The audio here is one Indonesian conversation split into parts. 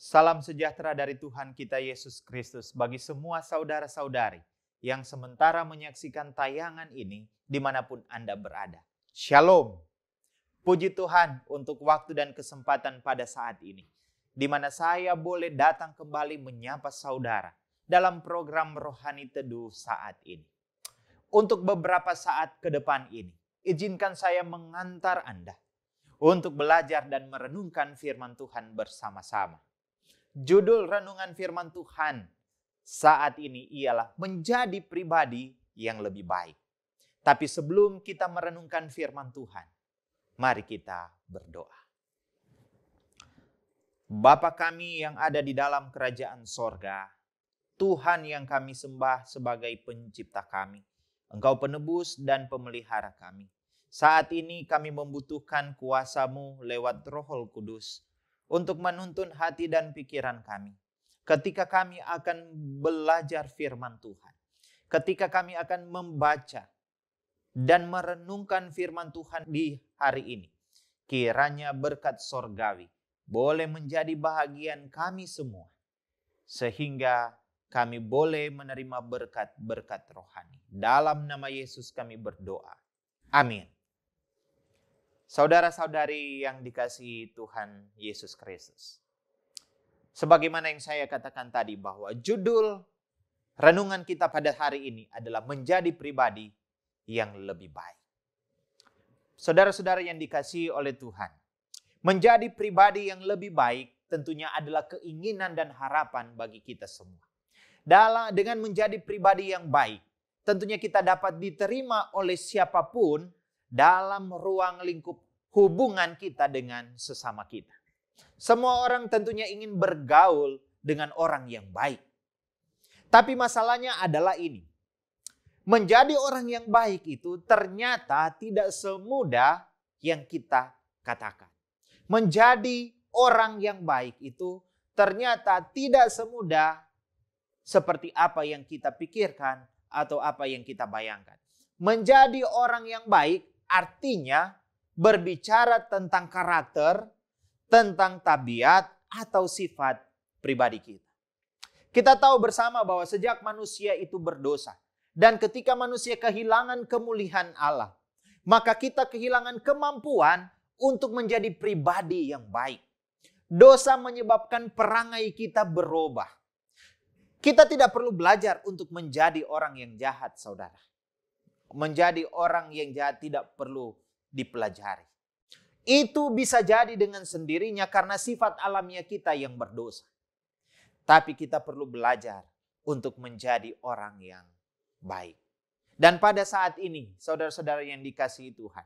Salam sejahtera dari Tuhan kita Yesus Kristus bagi semua saudara-saudari yang sementara menyaksikan tayangan ini dimanapun Anda berada. Shalom. Puji Tuhan untuk waktu dan kesempatan pada saat ini, di mana saya boleh datang kembali menyapa saudara dalam program Rohani Teduh saat ini. Untuk beberapa saat ke depan ini, izinkan saya mengantar Anda untuk belajar dan merenungkan firman Tuhan bersama-sama. Judul renungan firman Tuhan saat ini ialah menjadi pribadi yang lebih baik. Tapi sebelum kita merenungkan firman Tuhan, mari kita berdoa. Bapa kami yang ada di dalam kerajaan sorga, Tuhan yang kami sembah sebagai pencipta kami, Engkau penebus dan pemelihara kami. Saat ini kami membutuhkan kuasa-Mu lewat Roh Kudus untuk menuntun hati dan pikiran kami. Ketika kami akan belajar firman Tuhan, ketika kami akan membaca dan merenungkan firman Tuhan di hari ini, kiranya berkat sorgawi boleh menjadi bahagian kami semua, sehingga kami boleh menerima berkat-berkat rohani. Dalam nama Yesus kami berdoa. Amin. Saudara-saudari yang dikasihi Tuhan Yesus Kristus. Sebagaimana yang saya katakan tadi bahwa judul renungan kita pada hari ini adalah menjadi pribadi yang lebih baik. Saudara-saudara yang dikasihi oleh Tuhan. Menjadi pribadi yang lebih baik tentunya adalah keinginan dan harapan bagi kita semua. Dengan menjadi pribadi yang baik, tentunya kita dapat diterima oleh siapapun dalam ruang lingkup hubungan kita dengan sesama kita. Semua orang tentunya ingin bergaul dengan orang yang baik. Tapi masalahnya adalah ini. Menjadi orang yang baik itu ternyata tidak semudah yang kita katakan. Menjadi orang yang baik itu ternyata tidak semudah seperti apa yang kita pikirkan atau apa yang kita bayangkan. Menjadi orang yang baik artinya berbicara tentang karakter, tentang tabiat atau sifat pribadi kita. Kita tahu bersama bahwa sejak manusia itu berdosa, dan ketika manusia kehilangan kemuliaan Allah, maka kita kehilangan kemampuan untuk menjadi pribadi yang baik. Dosa menyebabkan perangai kita berubah. Kita tidak perlu belajar untuk menjadi orang yang jahat, saudara. Menjadi orang yang jahat tidak perlu dipelajari. Itu bisa jadi dengan sendirinya karena sifat alamiah kita yang berdosa. Tapi kita perlu belajar untuk menjadi orang yang baik. Dan pada saat ini, saudara-saudara yang dikasihi Tuhan,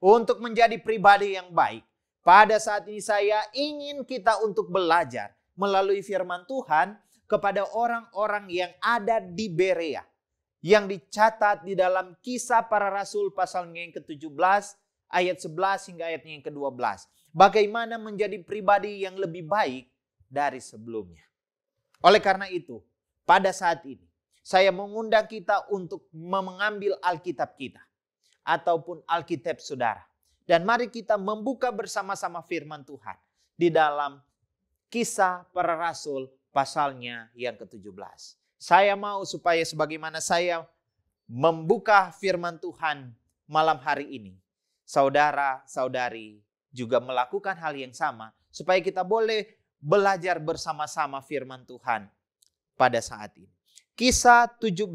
untuk menjadi pribadi yang baik, pada saat ini saya ingin kita untuk belajar melalui firman Tuhan kepada orang-orang yang ada di Berea, yang dicatat di dalam Kisah Para Rasul pasalnya yang ke-17 ayat 11 hingga ayatnya yang ke-12. Bagaimana menjadi pribadi yang lebih baik dari sebelumnya. Oleh karena itu, pada saat ini saya mengundang kita untuk mengambil Alkitab kita ataupun Alkitab saudara. Dan mari kita membuka bersama-sama firman Tuhan di dalam Kisah Para Rasul pasalnya yang ke-17. Saya mau supaya sebagaimana saya membuka firman Tuhan malam hari ini, saudara-saudari juga melakukan hal yang sama supaya kita boleh belajar bersama-sama firman Tuhan pada saat ini. Kisah 17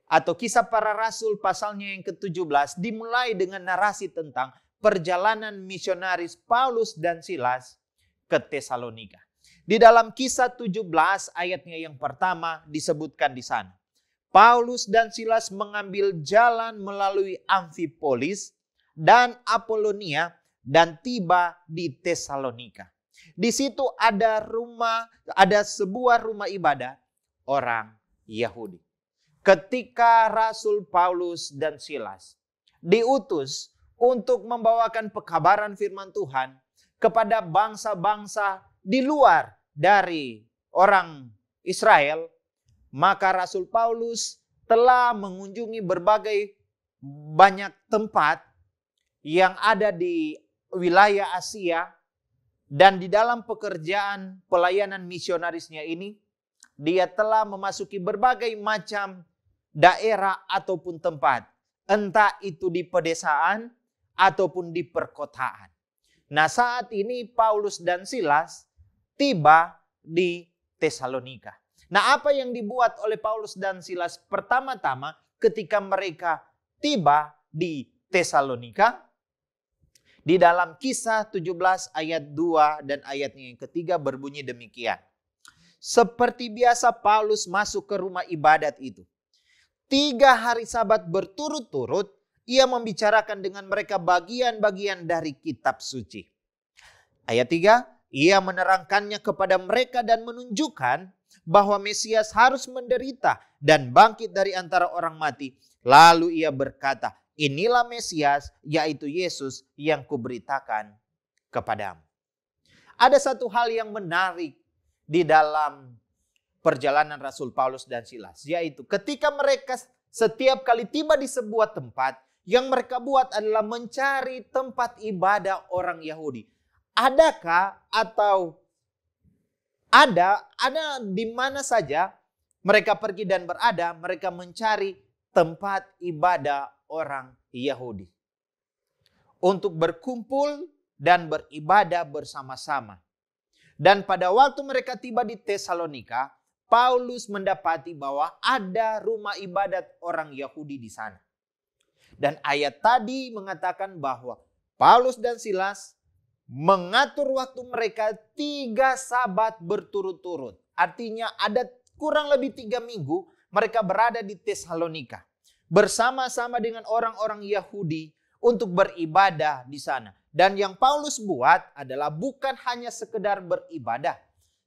atau Kisah Para Rasul pasalnya yang ke-17 dimulai dengan narasi tentang perjalanan misionaris Paulus dan Silas ke Tesalonika. Di dalam Kisah 17 ayatnya yang pertama disebutkan di sana. Paulus dan Silas mengambil jalan melalui Amfipolis dan Apolonia dan tiba di Tesalonika. Di situ ada sebuah rumah ibadah orang Yahudi. Ketika Rasul Paulus dan Silas diutus untuk membawakan pekabaran firman Tuhan kepada bangsa-bangsa di luar dari orang Israel, maka Rasul Paulus telah mengunjungi berbagai banyak tempat yang ada di wilayah Asia Dan di dalam pekerjaan pelayanan misionarisnya ini, dia telah memasuki berbagai macam daerah ataupun tempat. Entah itu di pedesaan ataupun di perkotaan. Nah, saat ini Paulus dan Silas tiba di Tesalonika. Nah, apa yang dibuat oleh Paulus dan Silas pertama-tama ketika mereka tiba di Tesalonika? Di dalam Kisah 17 ayat 2 dan ayatnya yang ketiga berbunyi demikian. Seperti biasa Paulus masuk ke rumah ibadat itu. 3 hari Sabat berturut-turut ia membicarakan dengan mereka bagian-bagian dari kitab suci. Ayat 3, ia menerangkannya kepada mereka dan menunjukkan bahwa Mesias harus menderita dan bangkit dari antara orang mati. Lalu ia berkata, inilah Mesias, yaitu Yesus yang kuberitakan kepadamu. Ada satu hal yang menarik di dalam perjalanan Rasul Paulus dan Silas, yaitu ketika mereka setiap kali tiba di sebuah tempat, yang mereka buat adalah mencari tempat ibadah orang Yahudi. Adakah atau ada di mana saja mereka pergi dan berada, mereka mencari tempat ibadah orang Yahudi untuk berkumpul dan beribadah bersama-sama. Dan pada waktu mereka tiba di Tesalonika, Paulus mendapati bahwa ada rumah ibadat orang Yahudi di sana. Dan ayat tadi mengatakan bahwa Paulus dan Silas mengatur waktu mereka 3 Sabat berturut-turut. Artinya ada kurang lebih 3 minggu mereka berada di Tesalonika. Bersama-sama dengan orang-orang Yahudi untuk beribadah di sana. Dan yang Paulus buat adalah bukan hanya sekedar beribadah.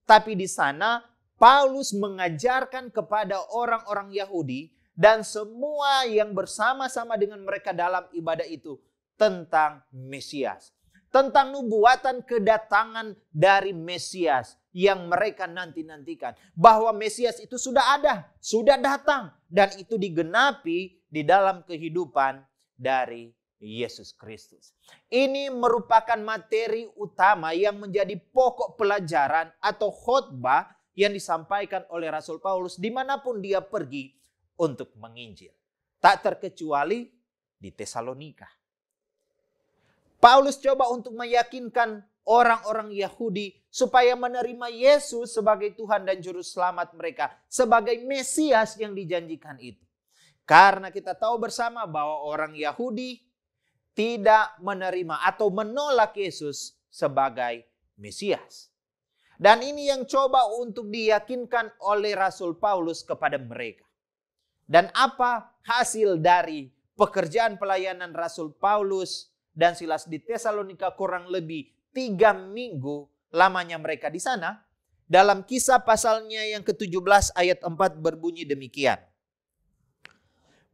Tapi di sana Paulus mengajarkan kepada orang-orang Yahudi dan semua yang bersama-sama dengan mereka dalam ibadah itu tentang Mesias. Tentang nubuatan kedatangan dari Mesias yang mereka nanti-nantikan. Bahwa Mesias itu sudah ada, sudah datang. Dan itu digenapi di dalam kehidupan dari Yesus Kristus. Ini merupakan materi utama yang menjadi pokok pelajaran atau khotbah yang disampaikan oleh Rasul Paulus dimanapun dia pergi untuk menginjil. Tak terkecuali di Tesalonika. Paulus coba untuk meyakinkan orang-orang Yahudi supaya menerima Yesus sebagai Tuhan dan Juru Selamat mereka. Sebagai Mesias yang dijanjikan itu. Karena kita tahu bersama bahwa orang Yahudi tidak menerima atau menolak Yesus sebagai Mesias. Dan ini yang coba untuk diyakinkan oleh Rasul Paulus kepada mereka. Dan apa hasil dari pekerjaan pelayanan Rasul Paulus dan Silas di Tesalonika kurang lebih 3 minggu lamanya mereka di sana? Dalam Kisah pasalnya yang ke-17 ayat 4 berbunyi demikian.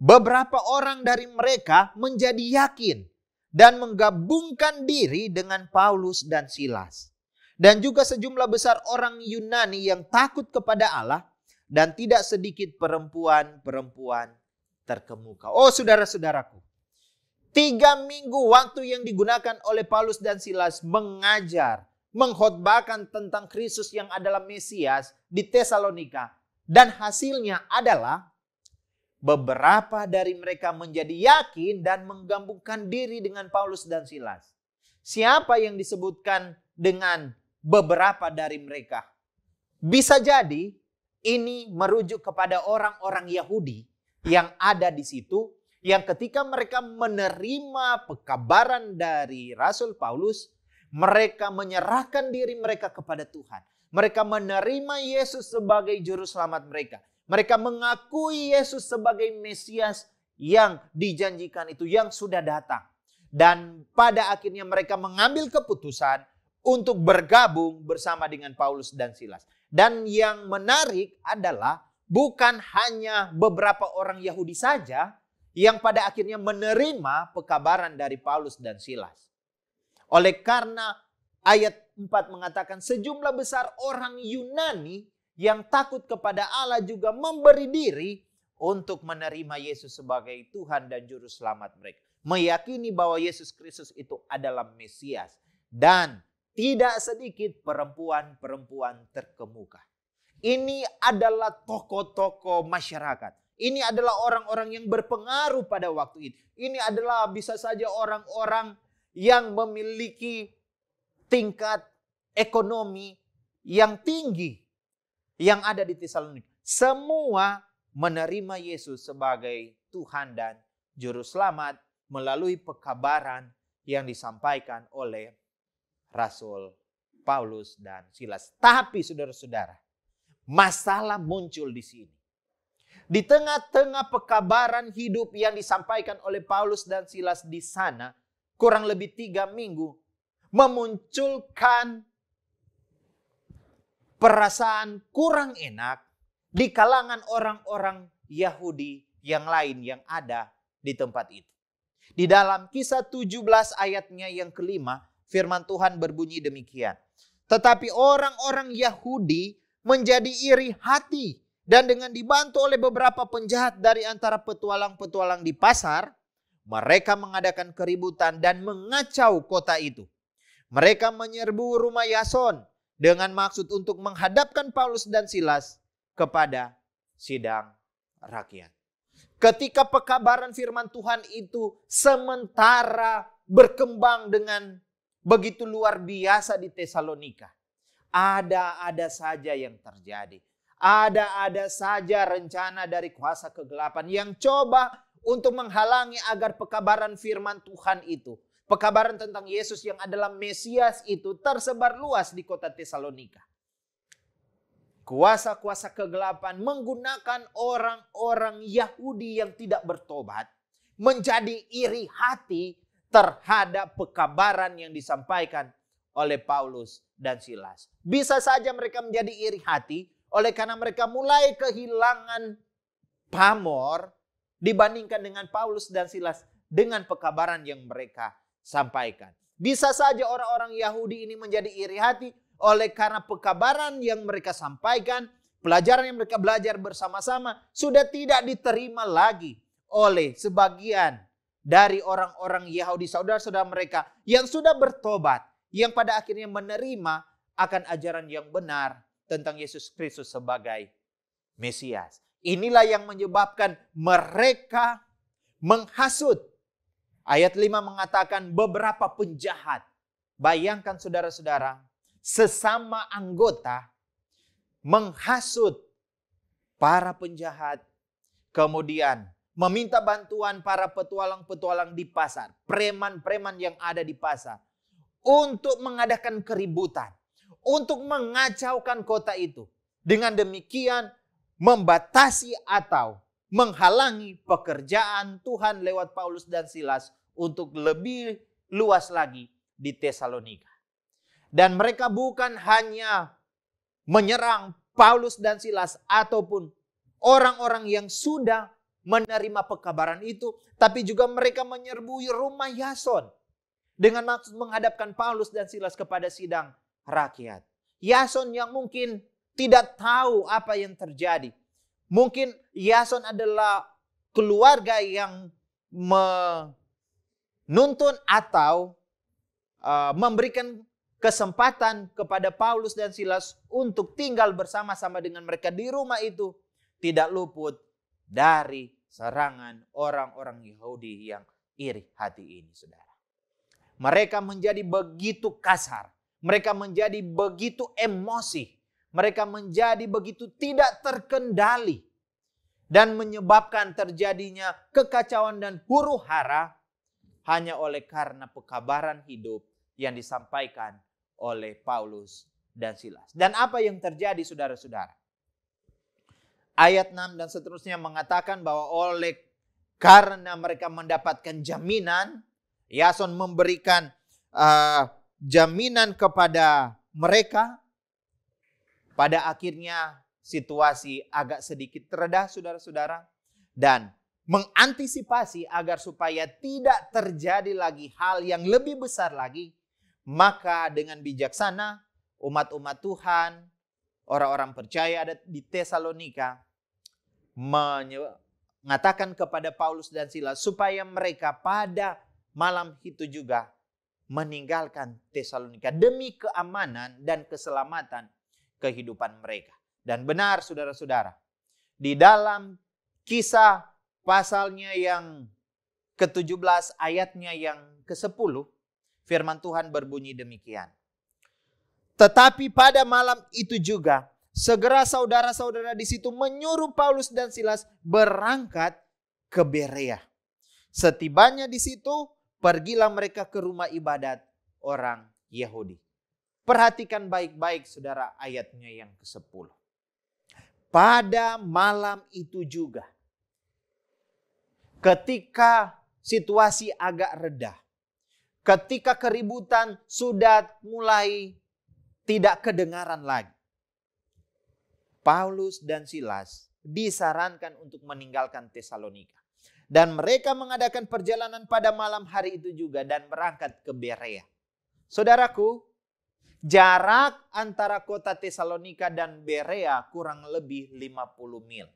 Beberapa orang dari mereka menjadi yakin dan menggabungkan diri dengan Paulus dan Silas. Dan juga sejumlah besar orang Yunani yang takut kepada Allah. Dan tidak sedikit perempuan-perempuan terkemuka. Oh saudara-saudaraku. 3 minggu waktu yang digunakan oleh Paulus dan Silas mengajar, mengkhotbahkan tentang Kristus yang adalah Mesias di Tesalonika. Dan hasilnya adalah beberapa dari mereka menjadi yakin dan menggabungkan diri dengan Paulus dan Silas. Siapa yang disebutkan dengan beberapa dari mereka? Bisa jadi ini merujuk kepada orang-orang Yahudi yang ada di situ, yang ketika mereka menerima pekabaran dari Rasul Paulus, mereka menyerahkan diri mereka kepada Tuhan. Mereka menerima Yesus sebagai Juru Selamat mereka. Mereka mengakui Yesus sebagai Mesias yang dijanjikan itu, yang sudah datang. Dan pada akhirnya mereka mengambil keputusan untuk bergabung bersama dengan Paulus dan Silas. Dan yang menarik adalah bukan hanya beberapa orang Yahudi saja yang pada akhirnya menerima pekabaran dari Paulus dan Silas. Oleh karena ayat 4 mengatakan sejumlah besar orang Yunani yang takut kepada Allah juga memberi diri untuk menerima Yesus sebagai Tuhan dan Juru Selamat mereka. Meyakini bahwa Yesus Kristus itu adalah Mesias. Dan tidak sedikit perempuan-perempuan terkemuka. Ini adalah tokoh-tokoh masyarakat. Ini adalah orang-orang yang berpengaruh pada waktu itu. Ini adalah bisa saja orang-orang yang memiliki tingkat ekonomi yang tinggi yang ada di Tesalonika. Semua menerima Yesus sebagai Tuhan dan Juru Selamat melalui pekabaran yang disampaikan oleh Rasul Paulus dan Silas. Tapi saudara-saudara, masalah muncul di sini. Di tengah-tengah pekabaran hidup yang disampaikan oleh Paulus dan Silas di sana, kurang lebih 3 minggu, memunculkan perasaan kurang enak di kalangan orang-orang Yahudi yang lain yang ada di tempat itu. Di dalam Kisah 17 ayatnya yang kelima, firman Tuhan berbunyi demikian. Tetapi orang-orang Yahudi menjadi iri hati dan dengan dibantu oleh beberapa penjahat dari antara petualang-petualang di pasar, mereka mengadakan keributan dan mengacau kota itu. Mereka menyerbu rumah Yason dengan maksud untuk menghadapkan Paulus dan Silas kepada sidang rakyat. Ketika pekabaran firman Tuhan itu sementara berkembang dengan begitu luar biasa di Tesalonika, ada saja yang terjadi. Ada saja rencana dari kuasa kegelapan yang coba untuk menghalangi agar pekabaran firman Tuhan itu, pekabaran tentang Yesus yang adalah Mesias itu tersebar luas di kota Tesalonika. Kuasa-kuasa kegelapan menggunakan orang-orang Yahudi yang tidak bertobat menjadi iri hati terhadap pekabaran yang disampaikan oleh Paulus dan Silas. Bisa saja mereka menjadi iri hati oleh karena mereka mulai kehilangan pamor dibandingkan dengan Paulus dan Silas dengan pekabaran yang mereka sampaikan. Bisa saja orang-orang Yahudi ini menjadi iri hati oleh karena pekabaran yang mereka sampaikan, pelajaran yang mereka belajar bersama-sama sudah tidak diterima lagi oleh sebagian dari orang-orang Yahudi, saudara-saudara mereka yang sudah bertobat, yang pada akhirnya menerima akan ajaran yang benar tentang Yesus Kristus sebagai Mesias. Inilah yang menyebabkan mereka menghasut. Ayat 5 mengatakan beberapa penjahat. Bayangkan saudara-saudara, sesama anggota menghasut para penjahat, kemudian meminta bantuan para petualang-petualang di pasar, preman-preman yang ada di pasar, untuk mengadakan keributan, untuk mengacaukan kota itu. Dengan demikian membatasi atau menghalangi pekerjaan Tuhan lewat Paulus dan Silas untuk lebih luas lagi di Tesalonika. Dan mereka bukan hanya menyerang Paulus dan Silas ataupun orang-orang yang sudah menerima pekabaran itu, tapi juga mereka menyerbu rumah Yason dengan maksud menghadapkan Paulus dan Silas kepada sidang rakyat. Yason yang mungkin tidak tahu apa yang terjadi. Mungkin Yason adalah keluarga yang menuntun atau memberikan kesempatan kepada Paulus dan Silas untuk tinggal bersama-sama dengan mereka di rumah itu, tidak luput dari serangan orang-orang Yahudi yang iri hati ini, saudara. Mereka menjadi begitu kasar. Mereka menjadi begitu emosi. Mereka menjadi begitu tidak terkendali. Dan menyebabkan terjadinya kekacauan dan huru-hara hanya oleh karena pekabaran hidup yang disampaikan oleh Paulus dan Silas. Dan apa yang terjadi saudara-saudara? Ayat 6 dan seterusnya mengatakan bahwa oleh karena mereka mendapatkan jaminan, Yason memberikan jaminan kepada mereka. Pada akhirnya situasi agak sedikit reda, saudara-saudara. Dan mengantisipasi agar supaya tidak terjadi lagi hal yang lebih besar lagi, maka dengan bijaksana umat-umat Tuhan, orang-orang percaya ada di Tesalonika, mengatakan kepada Paulus dan Silas supaya mereka pada malam itu juga meninggalkan Tesalonika demi keamanan dan keselamatan kehidupan mereka. Dan benar saudara-saudara, di dalam Kisah pasalnya yang ke-17 ayatnya yang ke-10, firman Tuhan berbunyi demikian. Tetapi pada malam itu juga, segera saudara-saudara di situ menyuruh Paulus dan Silas berangkat ke Berea. Setibanya di situ, pergilah mereka ke rumah ibadat orang Yahudi. Perhatikan baik-baik saudara ayatnya yang ke-10. Pada malam itu juga, ketika situasi agak reda, ketika keributan sudah mulai tidak kedengaran lagi, Paulus dan Silas disarankan untuk meninggalkan Tesalonika. Dan mereka mengadakan perjalanan pada malam hari itu juga dan berangkat ke Berea. Saudaraku, jarak antara kota Tesalonika dan Berea kurang lebih 50 mil.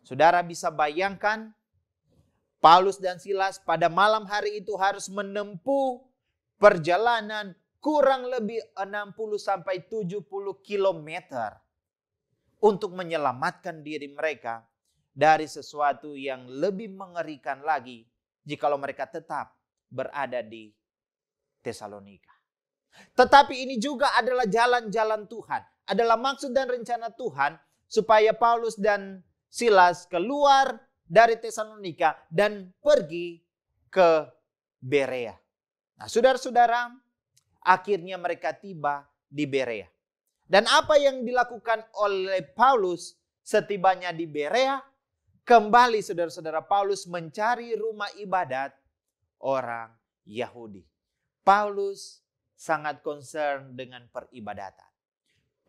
Saudara bisa bayangkan, Paulus dan Silas pada malam hari itu harus menempuh perjalanan kurang lebih 60-70 kilometer untuk menyelamatkan diri mereka dari sesuatu yang lebih mengerikan lagi jikalau mereka tetap berada di Tesalonika. Tetapi ini juga adalah jalan-jalan Tuhan. Adalah maksud dan rencana Tuhan supaya Paulus dan Silas keluar dari Tesalonika dan pergi ke Berea. Nah, saudara-saudara, akhirnya mereka tiba di Berea. Dan apa yang dilakukan oleh Paulus setibanya di Berea? Kembali saudara-saudara, Paulus mencari rumah ibadat orang Yahudi. Paulus sangat concern dengan peribadatan.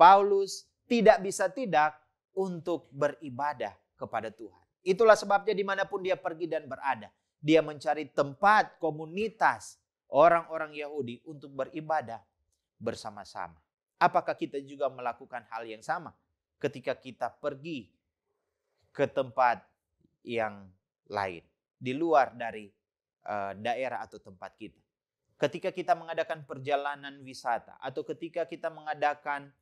Paulus tidak bisa tidak untuk beribadah kepada Tuhan. Itulah sebabnya dimanapun dia pergi dan berada, dia mencari tempat komunitas orang-orang Yahudi untuk beribadah bersama-sama. Apakah kita juga melakukan hal yang sama ketika kita pergi ke tempat yang lain, di luar dari daerah atau tempat kita? Ketika kita mengadakan perjalanan wisata atau ketika kita mengadakan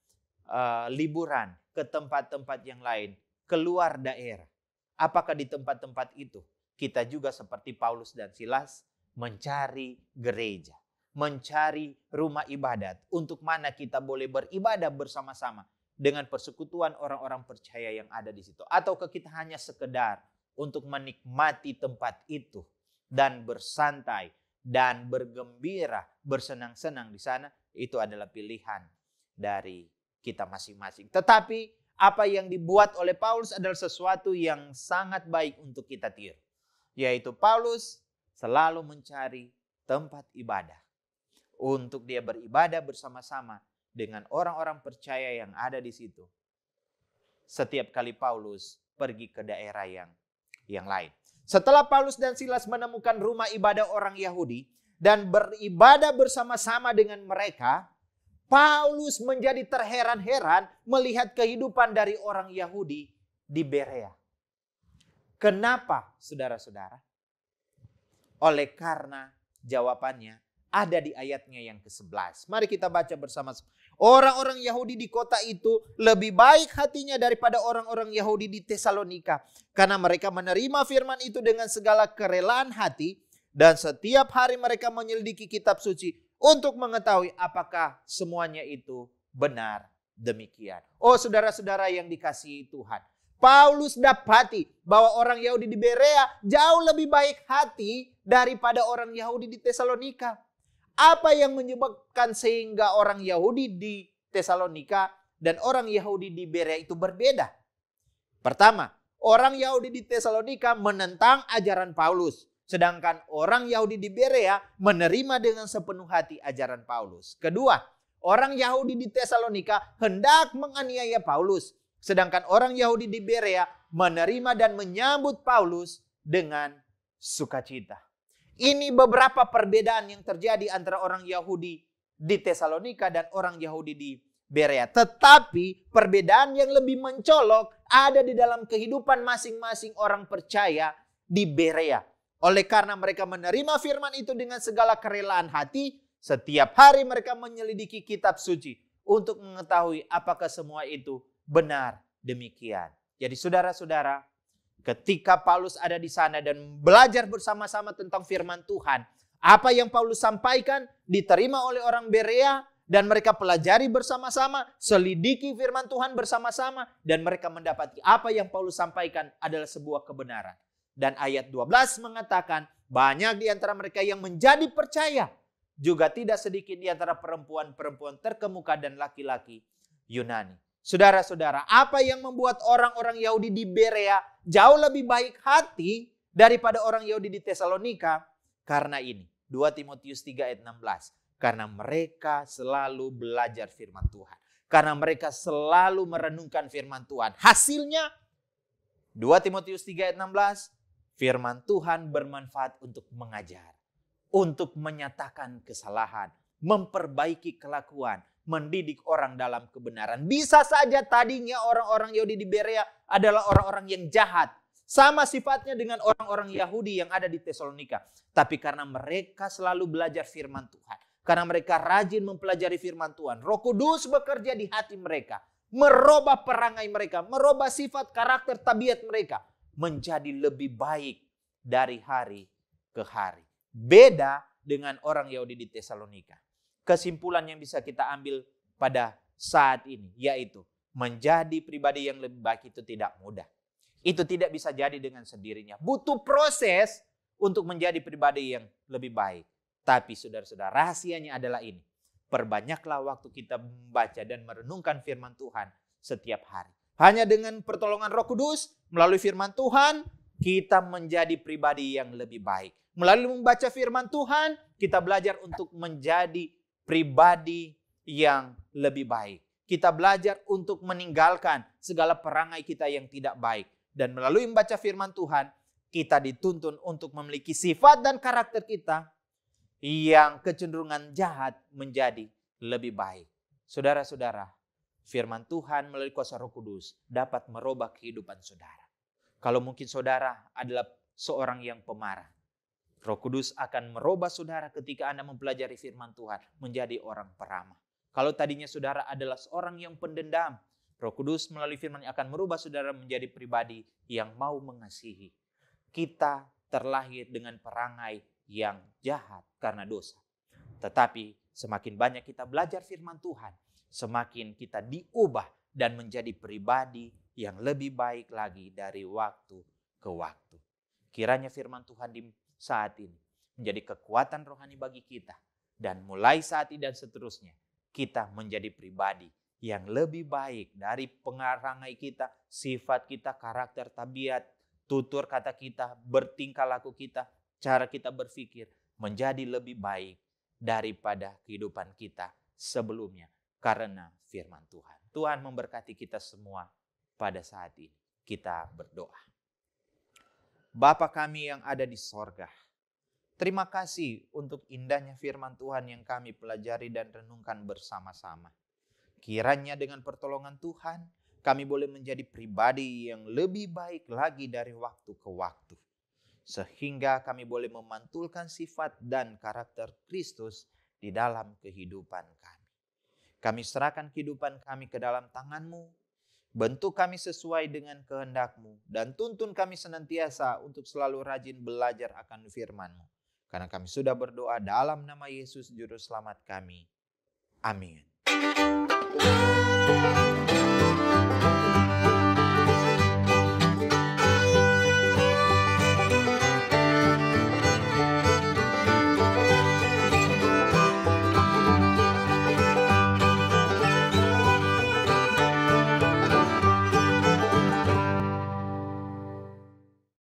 liburan ke tempat-tempat yang lain, keluar daerah, apakah di tempat-tempat itu kita juga seperti Paulus dan Silas mencari gereja, mencari rumah ibadat untuk mana kita boleh beribadah bersama-sama dengan persekutuan orang-orang percaya yang ada di situ? Ataukah kita hanya sekedar untuk menikmati tempat itu dan bersantai dan bergembira, bersenang-senang di sana? Itu adalah pilihan dari kita masing-masing. Tetapi apa yang dibuat oleh Paulus adalah sesuatu yang sangat baik untuk kita tiru. Yaitu Paulus selalu mencari tempat ibadah untuk dia beribadah bersama-sama dengan orang-orang percaya yang ada di situ. Setiap kali Paulus pergi ke daerah yang lain. Setelah Paulus dan Silas menemukan rumah ibadah orang Yahudi dan beribadah bersama-sama dengan mereka, Paulus menjadi terheran-heran melihat kehidupan dari orang Yahudi di Berea. Kenapa, saudara-saudara? Oleh karena jawabannya ada di ayatnya yang ke-11. Mari kita baca bersama-sama. Orang-orang Yahudi di kota itu lebih baik hatinya daripada orang-orang Yahudi di Tesalonika, karena mereka menerima firman itu dengan segala kerelaan hati, dan setiap hari mereka menyelidiki kitab suci untuk mengetahui apakah semuanya itu benar demikian. Oh saudara-saudara yang dikasihi Tuhan, Paulus dapati bahwa orang Yahudi di Berea jauh lebih baik hati daripada orang Yahudi di Tesalonika. Apa yang menyebabkan sehingga orang Yahudi di Tesalonika dan orang Yahudi di Berea itu berbeda? Pertama, orang Yahudi di Tesalonika menentang ajaran Paulus, sedangkan orang Yahudi di Berea menerima dengan sepenuh hati ajaran Paulus. Kedua, orang Yahudi di Tesalonika hendak menganiaya Paulus, sedangkan orang Yahudi di Berea menerima dan menyambut Paulus dengan sukacita. Ini beberapa perbedaan yang terjadi antara orang Yahudi di Tesalonika dan orang Yahudi di Berea. Tetapi perbedaan yang lebih mencolok ada di dalam kehidupan masing-masing orang percaya di Berea. Oleh karena mereka menerima firman itu dengan segala kerelaan hati, Setiap hari mereka menyelidiki kitab suci untuk mengetahui apakah semua itu benar demikian. Jadi saudara-saudara, ketika Paulus ada di sana dan belajar bersama-sama tentang firman Tuhan, apa yang Paulus sampaikan diterima oleh orang Berea dan mereka pelajari bersama-sama, selidiki firman Tuhan bersama-sama, dan mereka mendapati apa yang Paulus sampaikan adalah sebuah kebenaran. Dan ayat 12 mengatakan banyak di antara mereka yang menjadi percaya, juga tidak sedikit di antara perempuan-perempuan terkemuka dan laki-laki Yunani. Saudara-saudara, apa yang membuat orang-orang Yahudi di Berea jauh lebih baik hati daripada orang Yahudi di Tesalonika? Karena ini, 2 Timotius 3 ayat 16. Karena mereka selalu belajar firman Tuhan. Karena mereka selalu merenungkan firman Tuhan. Hasilnya, 2 Timotius 3 ayat 16, firman Tuhan bermanfaat untuk mengajar, untuk menyatakan kesalahan, memperbaiki kelakuan, mendidik orang dalam kebenaran. Bisa saja tadinya orang-orang Yahudi di Berea adalah orang-orang yang jahat. Sama sifatnya dengan orang-orang Yahudi yang ada di Tesalonika. Tapi karena mereka selalu belajar firman Tuhan, karena mereka rajin mempelajari firman Tuhan, Roh Kudus bekerja di hati mereka, merubah perangai mereka, merubah sifat, karakter, tabiat mereka menjadi lebih baik dari hari ke hari. Beda dengan orang Yahudi di Tesalonika. Kesimpulan yang bisa kita ambil pada saat ini yaitu menjadi pribadi yang lebih baik itu tidak mudah. Itu tidak bisa jadi dengan sendirinya. Butuh proses untuk menjadi pribadi yang lebih baik. Tapi saudara-saudara, rahasianya adalah ini. Perbanyaklah waktu kita membaca dan merenungkan firman Tuhan setiap hari. Hanya dengan pertolongan Roh Kudus, melalui firman Tuhan, kita menjadi pribadi yang lebih baik. Melalui membaca firman Tuhan, kita belajar untuk menjadi pribadi yang lebih baik. Kita belajar untuk meninggalkan segala perangai kita yang tidak baik. Dan melalui membaca firman Tuhan, kita dituntun untuk memiliki sifat dan karakter kita yang kecenderungan jahat menjadi lebih baik. Saudara-saudara, firman Tuhan melalui kuasa Roh Kudus dapat merubah kehidupan saudara. Kalau mungkin saudara adalah seorang yang pemarah, Roh Kudus akan merubah saudara ketika Anda mempelajari firman Tuhan menjadi orang peramah. Kalau tadinya saudara adalah seorang yang pendendam, Roh Kudus melalui firman akan merubah saudara menjadi pribadi yang mau mengasihi. Kita terlahir dengan perangai yang jahat karena dosa. Tetapi semakin banyak kita belajar firman Tuhan, semakin kita diubah dan menjadi pribadi yang lebih baik lagi dari waktu ke waktu. Kiranya firman Tuhan di saat ini menjadi kekuatan rohani bagi kita. Dan mulai saat ini dan seterusnya, kita menjadi pribadi yang lebih baik dari perangai kita, sifat kita, karakter, tabiat, tutur kata kita, bertingkah laku kita, cara kita berpikir menjadi lebih baik daripada kehidupan kita sebelumnya karena firman Tuhan. Tuhan memberkati kita semua pada saat ini. Kita berdoa. Bapa kami yang ada di sorga, terima kasih untuk indahnya firman Tuhan yang kami pelajari dan renungkan bersama-sama. Kiranya dengan pertolongan Tuhan, kami boleh menjadi pribadi yang lebih baik lagi dari waktu ke waktu. Sehingga kami boleh memantulkan sifat dan karakter Kristus di dalam kehidupan kami. Kami serahkan kehidupan kami ke dalam tangan-Mu. Bentuk kami sesuai dengan kehendak-Mu. Dan tuntun kami senantiasa untuk selalu rajin belajar akan firman-Mu. Karena kami sudah berdoa dalam nama Yesus Juru Selamat kami. Amin.